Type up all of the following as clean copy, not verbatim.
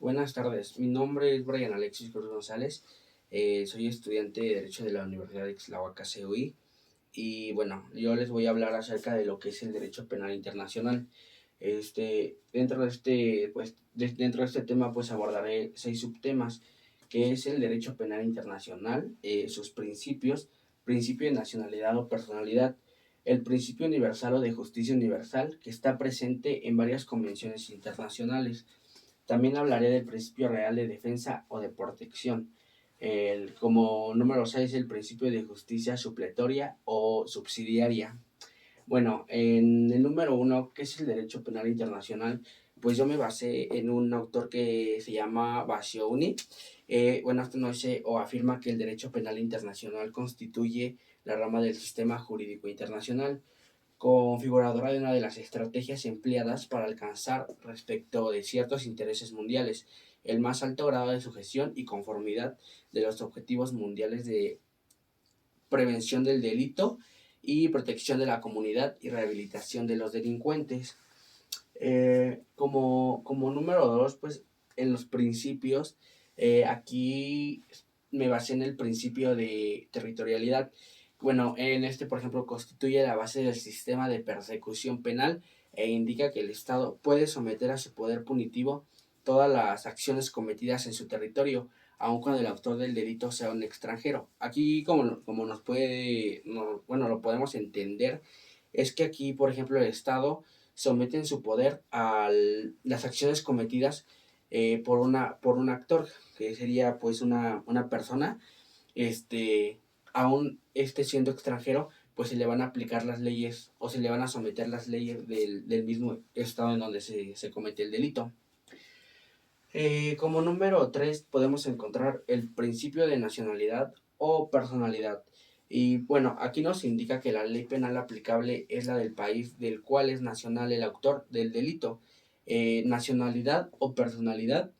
Buenas tardes, mi nombre es Brian Alexis Cruz González, soy estudiante de Derecho de la Universidad de Ixtlahuaca, CUI, y bueno, yo les voy a hablar acerca de lo que es el derecho penal internacional. Dentro de este tema pues abordaré 6 subtemas, que es el derecho penal internacional, sus principios, principio de nacionalidad o personalidad, el principio universal o de justicia universal, que está presente en varias convenciones internacionales. También hablaré del principio real de defensa o de protección. Como número 6, el principio de justicia supletoria o subsidiaria. Bueno, en el número 1, ¿qué es el derecho penal internacional? Pues yo me basé en un autor que se llama Bassiouni. Esto no dice o afirma que el derecho penal internacional constituye la rama del sistema jurídico internacional, configuradora de una de las estrategias empleadas para alcanzar respecto de ciertos intereses mundiales el más alto grado de sujeción y conformidad de los objetivos mundiales de prevención del delito y protección de la comunidad y rehabilitación de los delincuentes. Como número 2, pues en los principios, aquí me basé en el principio de territorialidad. Bueno, por ejemplo, constituye la base del sistema de persecución penal e indica que el Estado puede someter a su poder punitivo todas las acciones cometidas en su territorio, aun cuando el autor del delito sea un extranjero. Aquí, como nos puede, no, bueno, lo podemos entender, es que aquí, por ejemplo, el Estado somete en su poder a las acciones cometidas por un actor, que sería pues una persona, aún siendo extranjero, pues se le van a aplicar las leyes o se le van a someter las leyes del mismo estado en donde se comete el delito. Como número 3 podemos encontrar el principio de nacionalidad o personalidad. Y bueno, aquí nos indica que la ley penal aplicable es la del país del cual es nacional el autor del delito. Nacionalidad o personalidad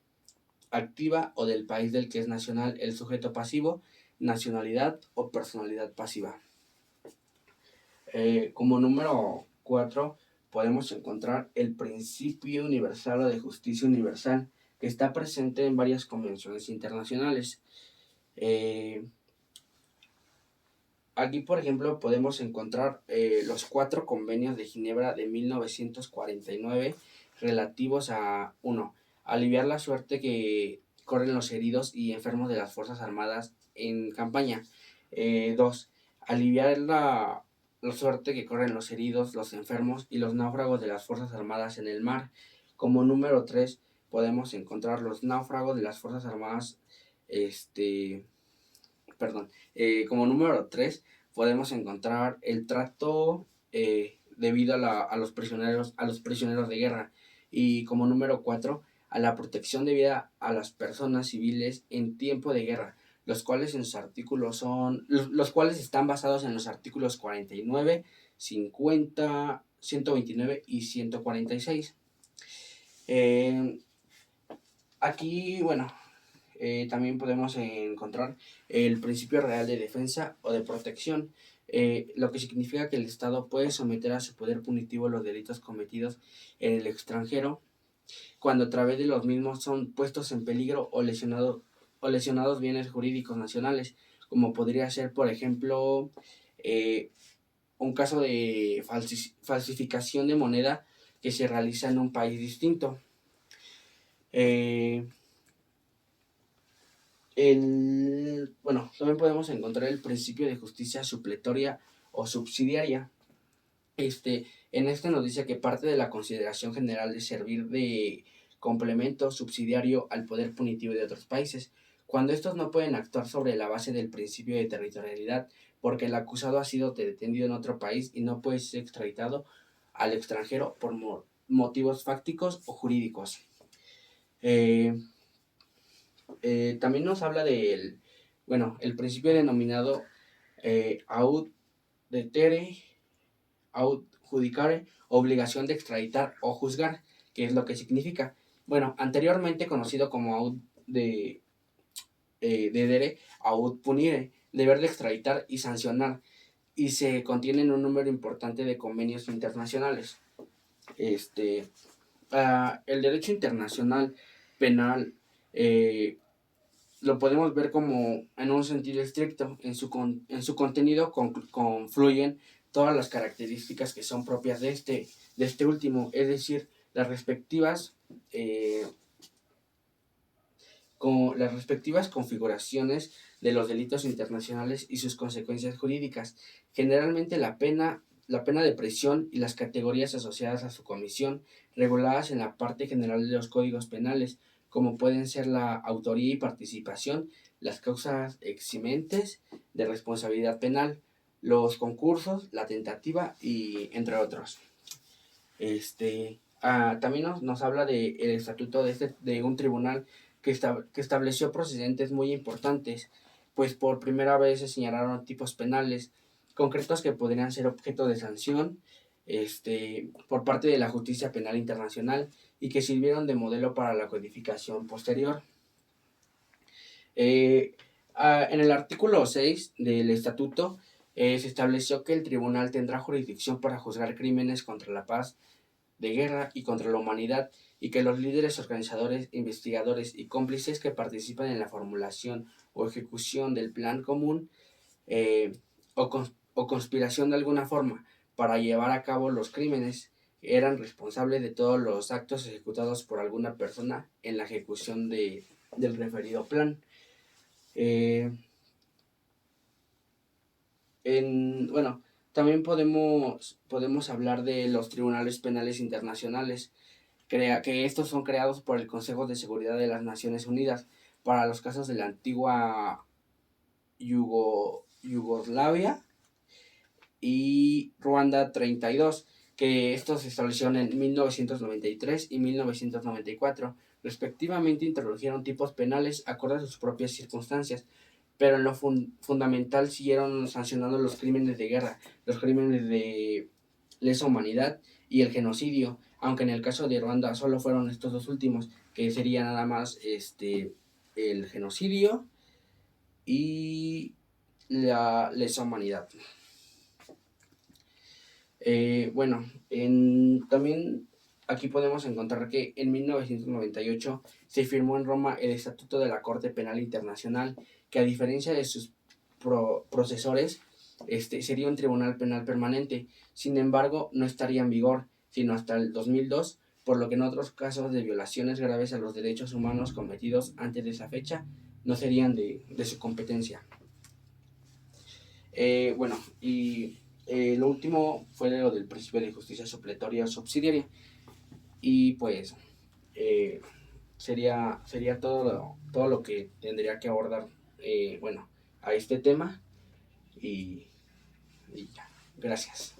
activa o del país del que es nacional el sujeto pasivo, nacionalidad o personalidad pasiva. Como número 4 podemos encontrar el principio universal o de justicia universal, que está presente en varias convenciones internacionales. Aquí, por ejemplo, podemos encontrar los 4 convenios de Ginebra de 1949 relativos a 1. Aliviar la suerte que corren los heridos y enfermos de las Fuerzas Armadas en campaña. 2. Aliviar la suerte que corren los heridos, los enfermos y los náufragos de las Fuerzas Armadas en el mar. Como número 3 podemos encontrar los náufragos de las Fuerzas Armadas, como número 3 podemos encontrar el trato debido a los prisioneros de guerra. Y como número 4, a la protección debida a las personas civiles en tiempo de guerra, los cuales están basados en los artículos 49, 50, 129 y 146. Aquí, bueno, también podemos encontrar el principio real de defensa o de protección, lo que significa que el Estado puede someter a su poder punitivo los delitos cometidos en el extranjero cuando a través de los mismos son puestos en peligro o lesionados bienes jurídicos nacionales, como podría ser, por ejemplo, un caso de falsificación de moneda que se realiza en un país distinto. También podemos encontrar el principio de justicia supletoria o subsidiaria. Nos dice que parte de la consideración general de servir de complemento subsidiario al poder punitivo de otros países, cuando estos no pueden actuar sobre la base del principio de territorialidad, porque el acusado ha sido detenido en otro país y no puede ser extraditado al extranjero por motivos fácticos o jurídicos. También nos habla del, el principio denominado aut detere, aut judicare, obligación de extraditar o juzgar, que es lo que significa. Anteriormente conocido como aut dedere, aut punire, deber de extraditar y sancionar, y se contiene en un número importante de convenios internacionales. El derecho internacional penal lo podemos ver como en un sentido estricto. En su contenido confluyen todas las características que son propias de este último, es decir, eh, las respectivas configuraciones de los delitos internacionales y sus consecuencias jurídicas. Generalmente la pena de prisión y las categorías asociadas a su comisión, reguladas en la parte general de los códigos penales, como pueden ser la autoría y participación, las causas eximentes de responsabilidad penal, los concursos, la tentativa y entre otros. También nos habla del estatuto de un tribunal que estableció precedentes muy importantes, pues por primera vez se señalaron tipos penales concretos que podrían ser objeto de sanción por parte de la justicia penal internacional y que sirvieron de modelo para la codificación posterior. En el artículo 6 del estatuto se estableció que el tribunal tendrá jurisdicción para juzgar crímenes contra la paz, de guerra y contra la humanidad, y que los líderes, organizadores, investigadores y cómplices que participan en la formulación o ejecución del plan común eh, o conspiración de alguna forma para llevar a cabo los crímenes eran responsables de todos los actos ejecutados por alguna persona en la ejecución del referido plan. Eh, bueno, también podemos hablar de los tribunales penales internacionales, que estos son creados por el Consejo de Seguridad de las Naciones Unidas para los casos de la antigua Yugoslavia y Ruanda 32, que estos se establecieron en 1993 y 1994. Respectivamente introdujeron tipos penales acorde a sus propias circunstancias, pero en lo fundamental siguieron sancionando los crímenes de guerra, los crímenes de lesa humanidad y el genocidio, aunque en el caso de Ruanda solo fueron estos dos últimos, que sería nada más el genocidio y la lesa humanidad. También aquí podemos encontrar que en 1998 se firmó en Roma el Estatuto de la Corte Penal Internacional, que a diferencia de sus procesores, sería un tribunal penal permanente. Sin embargo, no estaría en vigor sino hasta el 2002, por lo que en otros casos de violaciones graves a los derechos humanos cometidos antes de esa fecha no serían de su competencia. Lo último fue lo del principio de justicia supletoria subsidiaria. Y pues sería todo lo que tendría que abordar a este tema. Y ya, gracias.